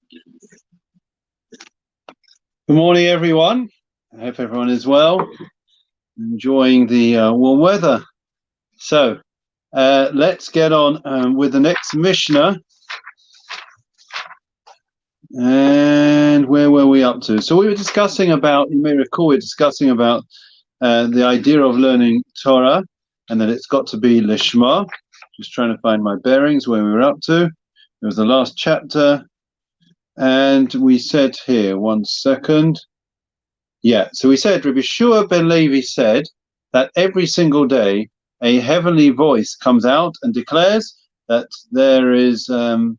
Good morning, everyone. I hope everyone is well, enjoying the warm weather. So let's get on with the next Mishnah. And where were we up to? So we were discussing about, you may recall, we were discussing about the idea of learning Torah, and that it's got to be Lishma. Just trying to find my bearings where we were up to. It was the last chapter. And we said here, one second. Yeah, so we said, Rabbi Shua ben Levi said that every single day a heavenly voice comes out and declares that there is Oy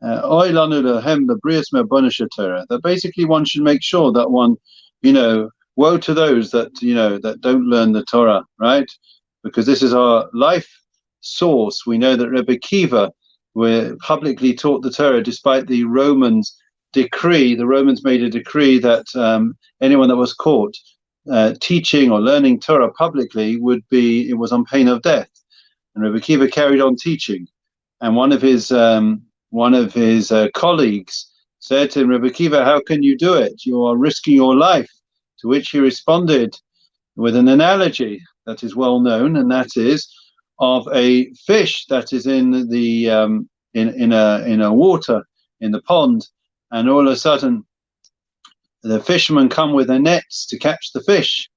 lanu lahem lebrius me'abonah Torah. That basically one should make sure that one, woe to those that, that don't learn the Torah, right? Because this is our life source. We know that Rebbe Kiva publicly taught the Torah despite the Romans' decree. The Romans made a decree that anyone that was caught teaching or learning Torah publicly it was on pain of death. And Rebbe Kiva carried on teaching. And one of his colleagues said to him, Rebbe Kiva, how can you do it? You are risking your life. To which he responded with an analogy that is well known, and that is of a fish that is in the in a water in the pond, and all of a sudden the fishermen come with their nets to catch the fish,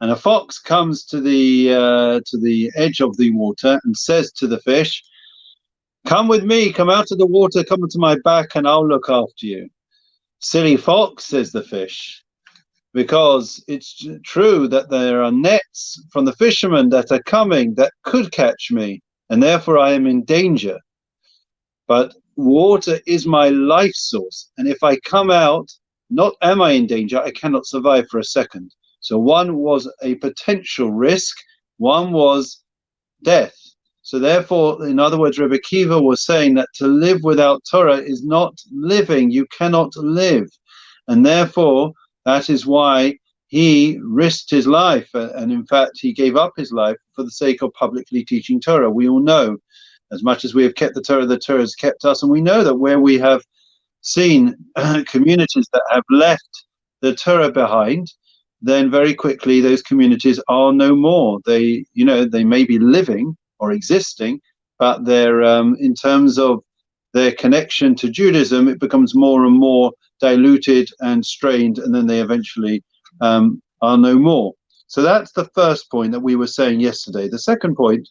and a fox comes to the edge of the water and says to the fish, come with me, come out of the water, come into my back, and I'll look after you. Silly fox, says the fish, because it's true that there are nets from the fishermen that are coming that could catch me, and therefore I am in danger. But water is my life source, and if I come out, not am I in danger, I cannot survive for a second. So one was a potential risk, one was death. So therefore, in other words, Rebbe Kiva was saying that to live without Torah is not living. You cannot live. And therefore, that is why he risked his life. And in fact, he gave up his life for the sake of publicly teaching Torah. We all know, as much as we have kept the Torah has kept us. And we know that where we have seen communities that have left the Torah behind, then very quickly those communities are no more. They may be living or existing, but they're in terms of their connection to Judaism, it becomes more and more diluted and strained, and then they eventually are no more. So that's the first point that we were saying yesterday. The second point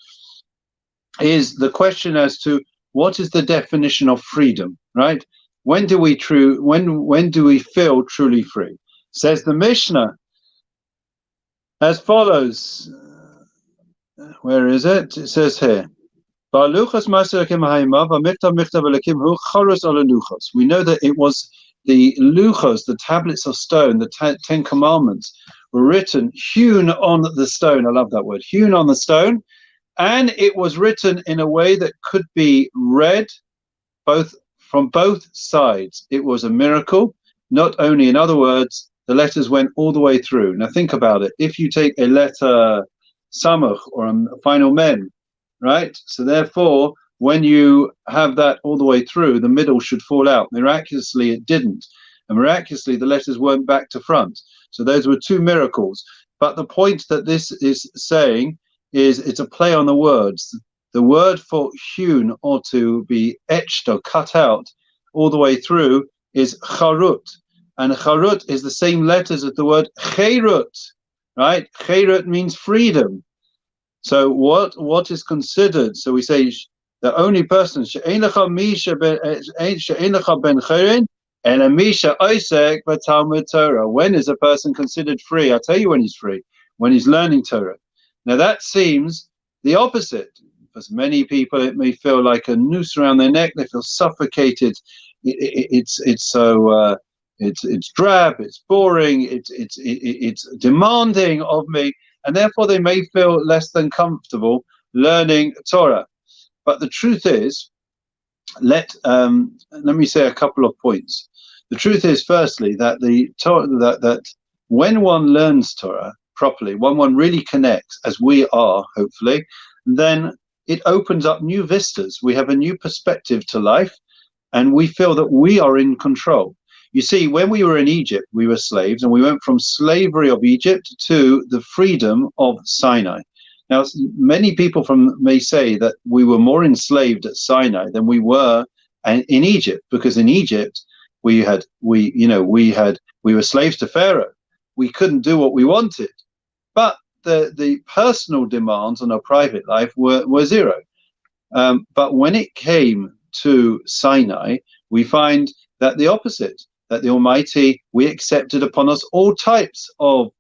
is the question as to what is the definition of freedom, right? When do we feel truly free? Says the Mishnah as follows. Where is it? It says here, we know that it was the luchos, the tablets of stone, the Ten Commandments were written, hewn on the stone. I love that word, hewn on the stone. And it was written in a way that could be read from both sides. It was a miracle. Not only, in other words, the letters went all the way through. Now think about it. If you take a letter Samach or a final men, right? So therefore, when you have that all the way through, the middle should fall out. Miraculously, it didn't. And miraculously, the letters weren't back to front. So those were two miracles. But the point that this is saying is it's a play on the words. The word for hewn, or to be etched or cut out all the way through, is charut. And charut is the same letters as the word cherut, right? Cherut means freedom. So what is considered? So we say the only person she'ein lecha ben cherin and a misha oisek v'talmud Torah. When is a person considered free? I'll tell you when he's free, when he's learning Torah. Now that seems the opposite. For many people, it may feel like a noose around their neck. They feel suffocated. It's drab. It's boring. It's demanding of me, and therefore they may feel less than comfortable learning Torah. But the truth is, let me say a couple of points. The truth is, firstly, that the Torah, that when one learns Torah properly, when one really connects, as we are, hopefully, then it opens up new vistas. We have a new perspective to life, and we feel that we are in control. You see, when we were in Egypt, we were slaves, and we went from slavery of Egypt to the freedom of Sinai. Now, many people may say that we were more enslaved at Sinai than we were in Egypt, because in Egypt we were slaves to Pharaoh. We couldn't do what we wanted, but the personal demands on our private life were zero. But when it came to Sinai, we find that the opposite, that the Almighty, we accepted upon us all types of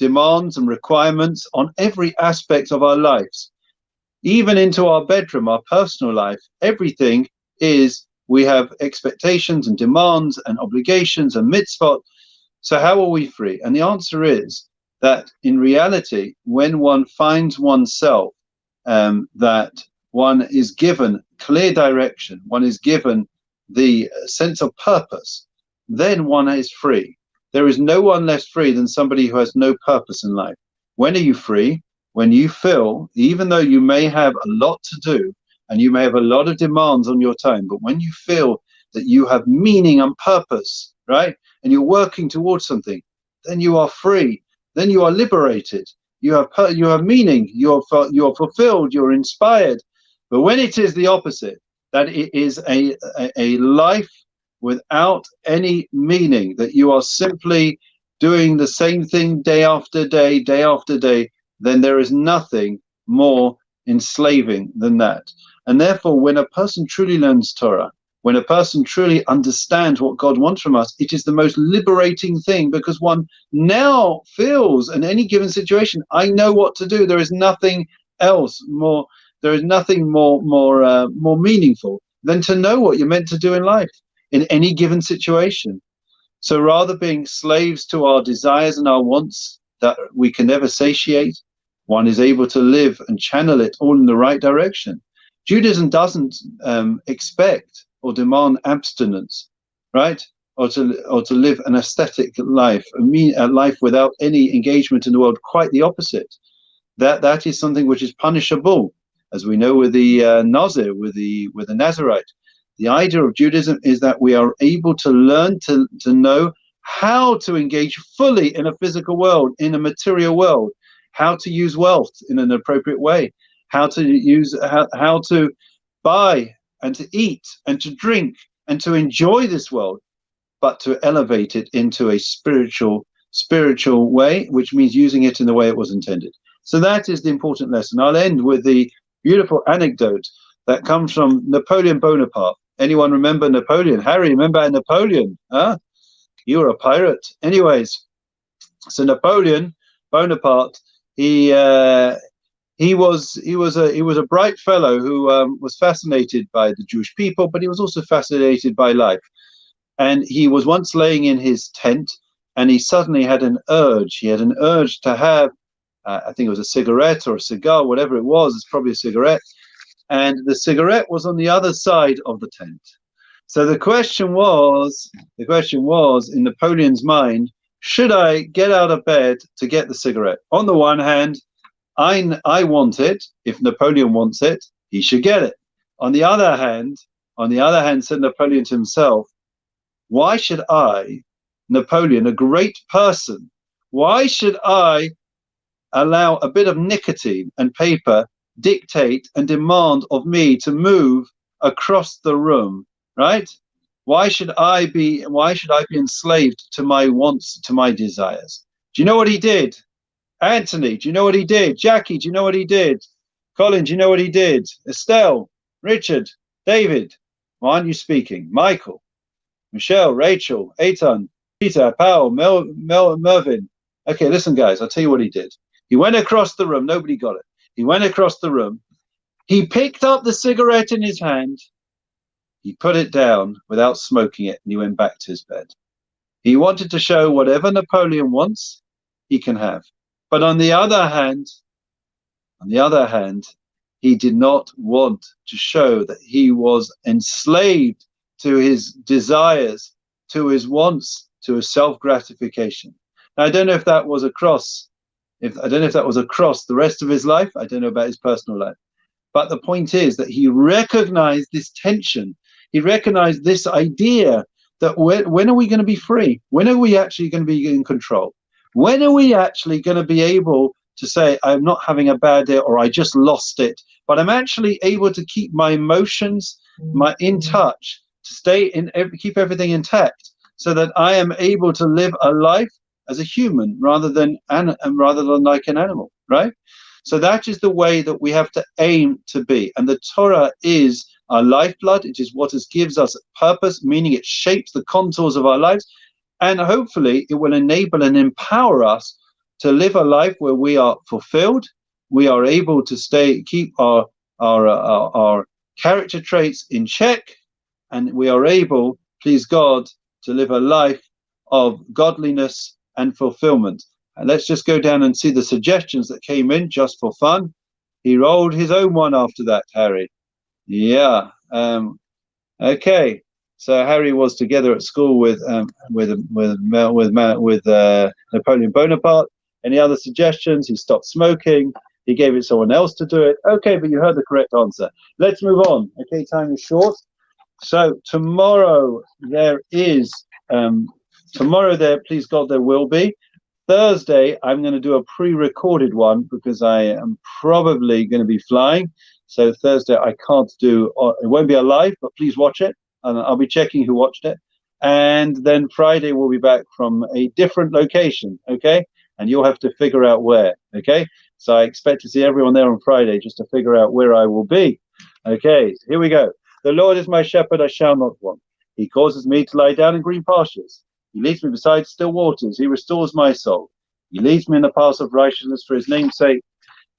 demands and requirements on every aspect of our lives, even into our bedroom, our personal life. Everything is, we have expectations and demands and obligations and mitzvot. So how are we free? And the answer is that in reality, when one finds oneself, that one is given clear direction, one is given the sense of purpose, then one is free. There is no one less free than somebody who has no purpose in life. When are you free? When you feel, even though you may have a lot to do and you may have a lot of demands on your time, but when you feel that you have meaning and purpose, right, and you're working towards something, then you are free. Then you are liberated. You have meaning. You are fulfilled. You're inspired. But when it is the opposite, that it is a life without any meaning, that you are simply doing the same thing day after day, day after day, then there is nothing more enslaving than that. And therefore, when a person truly learns Torah, when a person truly understands what God wants from us, it is the most liberating thing, because one now feels in any given situation, I know what to do. There is nothing else more. There is nothing more meaningful than to know what you're meant to do in life in any given situation. So rather being slaves to our desires and our wants that we can never satiate, one is able to live and channel it all in the right direction. Judaism doesn't expect or demand abstinence, right? Or to live an ascetic life, a life without any engagement in the world. Quite the opposite. That is something which is punishable, as we know with the Nazir, with the Nazarite. The idea of Judaism is that we are able to learn to know how to engage fully in a physical world, in a material world, how to use wealth in an appropriate way, how to buy and to eat and to drink and to enjoy this world, but to elevate it into a spiritual way, which means using it in the way it was intended. So that is the important lesson. I'll end with the beautiful anecdote that comes from Napoleon Bonaparte. Anyone remember Napoleon? Harry, remember Napoleon? Huh? You were a pirate. Anyways, so Napoleon Bonaparte, he was a bright fellow who was fascinated by the Jewish people, but he was also fascinated by life. And he was once laying in his tent, and he suddenly had an urge. He had an urge to have, I think it was a cigarette or a cigar, whatever it was. It's probably a cigarette. And the cigarette was on the other side of the tent. So the question was in Napoleon's mind, should I get out of bed to get the cigarette? On the one hand, I want it. If Napoleon wants it, he should get it. On the other hand, said Napoleon to himself, why should I, Napoleon, a great person, why should I allow a bit of nicotine and paper dictate and demand of me to move across the room, right? Why should I be enslaved to my wants, to my desires? Do you know what he did? Anthony, do you know what he did? Jackie, do you know what he did? Colin, do you know what he did? Estelle, Richard, David, why aren't you speaking? Michael, Michelle, Rachel, Eitan, Peter, Paul, Mervyn. Okay, listen, guys, I'll tell you what he did. He went across the room. Nobody got it. He went across the room. He picked up the cigarette in his hand. He put it down without smoking it, and he went back to his bed. He wanted to show whatever Napoleon wants, he can have. But on the other hand, he did not want to show that he was enslaved to his desires, to his wants, to his self-gratification. Now, I don't know if that was across the rest of his life. I don't know about his personal life. But the point is that he recognized this tension. He recognized this idea that when are we going to be free? When are we actually going to be in control? When are we actually going to be able to say, I'm not having a bad day, or I just lost it, but I'm actually able to keep my emotions in touch, to stay in, keep everything intact, so that I am able to live a life as a human rather than like an animal, right? So that is the way that we have to aim to be. And the Torah is our lifeblood. It is what gives us purpose, meaning it shapes the contours of our lives. And hopefully it will enable and empower us to live a life where we are fulfilled. We are able to keep our character traits in check, and we are able, please God, to live a life of godliness and fulfillment. And let's just go down and see the suggestions that came in just for fun. He rolled his own one after that, Harry. Yeah. Okay. So Harry was together at school with Napoleon Bonaparte. Any other suggestions? He stopped smoking. He gave it someone else to do it. Okay, but you heard the correct answer. Let's move on. Okay, time is short. So tomorrow there is please God, there will be. Thursday, I'm going to do a pre-recorded one because I am probably going to be flying. So Thursday, I can't do, it won't be a live, but please watch it. And I'll be checking who watched it. And then Friday, we'll be back from a different location, okay? And you'll have to figure out where, okay? So I expect to see everyone there on Friday just to figure out where I will be. Okay, so here we go. The Lord is my shepherd, I shall not want. He causes me to lie down in green pastures. He leads me beside still waters. He restores my soul. He leads me in the paths of righteousness for his name's sake.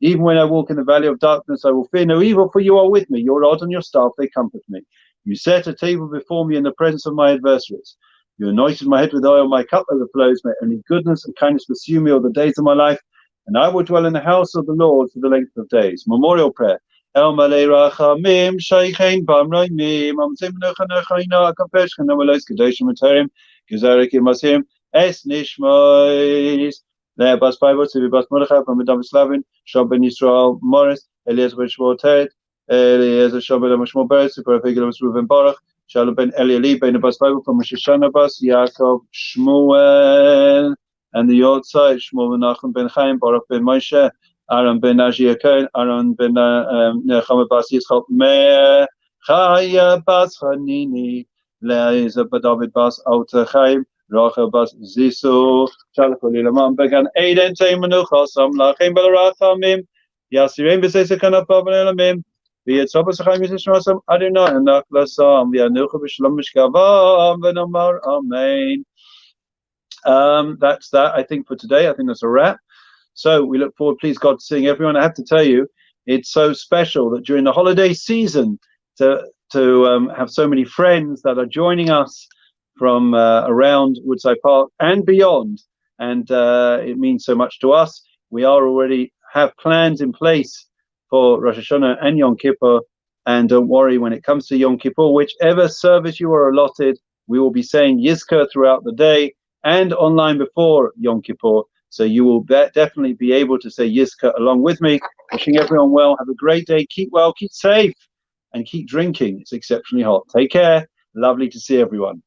Even when I walk in the valley of darkness, I will fear no evil, for you are with me. Your rod and your staff, they comfort me. You set a table before me in the presence of my adversaries. You anointed my head with oil, my cup overflows. May only goodness and kindness pursue me all the days of my life, and I will dwell in the house of the Lord for the length of days. Memorial prayer. El malei rachamim, shaychein bamroimim, amzim nechanechayna, akapeshchen, amelos kedoshim eterim, Gezarekim Masim, Es Nishmois, Le Bas Bible, Sivi Bas Mordechai, from Medam Slavin, Shab Ben Yisrael, Morris, Elias Ben Shmuel Ted, Elias Shab Ben Shmuel Beres, Super Figulus Ruben Baruch, Shalom Ben Elieli, Ben Bas Bible, from Shoshana Bas, Yaakov Shmuel, and the Yortzai, Shmuel Menachem Ben Chaim, Baruch Ben Moshe, Aaron Ben Najir Cohen, Aaron Ben Nechama Bas Yitzchak Meir, Chaya Bas Hanini, Leiza David Bas Alter Chaim, Rachel Bas Zisu, Shalacholi Lamam Began Aiden Taymanucha, Sam Lachim Belarachamim, Yasirim Besesakana Pavanamim, Vietsobas Chaim Yisrasam, Adonai, and Naklasam, Vianucha Bishlam Mishkava, Venamar, Amen. That's that, I think, for today. I think that's a wrap. So we look forward, please God, to seeing everyone. I have to tell you, it's so special that during the holiday season to have so many friends that are joining us from around Woodside Park and beyond, and it means so much to us. We already have plans in place for Rosh Hashanah and Yom Kippur, and don't worry, when it comes to Yom Kippur, whichever service you are allotted, we will be saying Yizkor throughout the day and online before Yom Kippur, so you will definitely be able to say Yizkor along with me. Wishing everyone well. Have a great day. Keep well, keep safe, and keep drinking. It's exceptionally hot. Take care. Lovely to see everyone.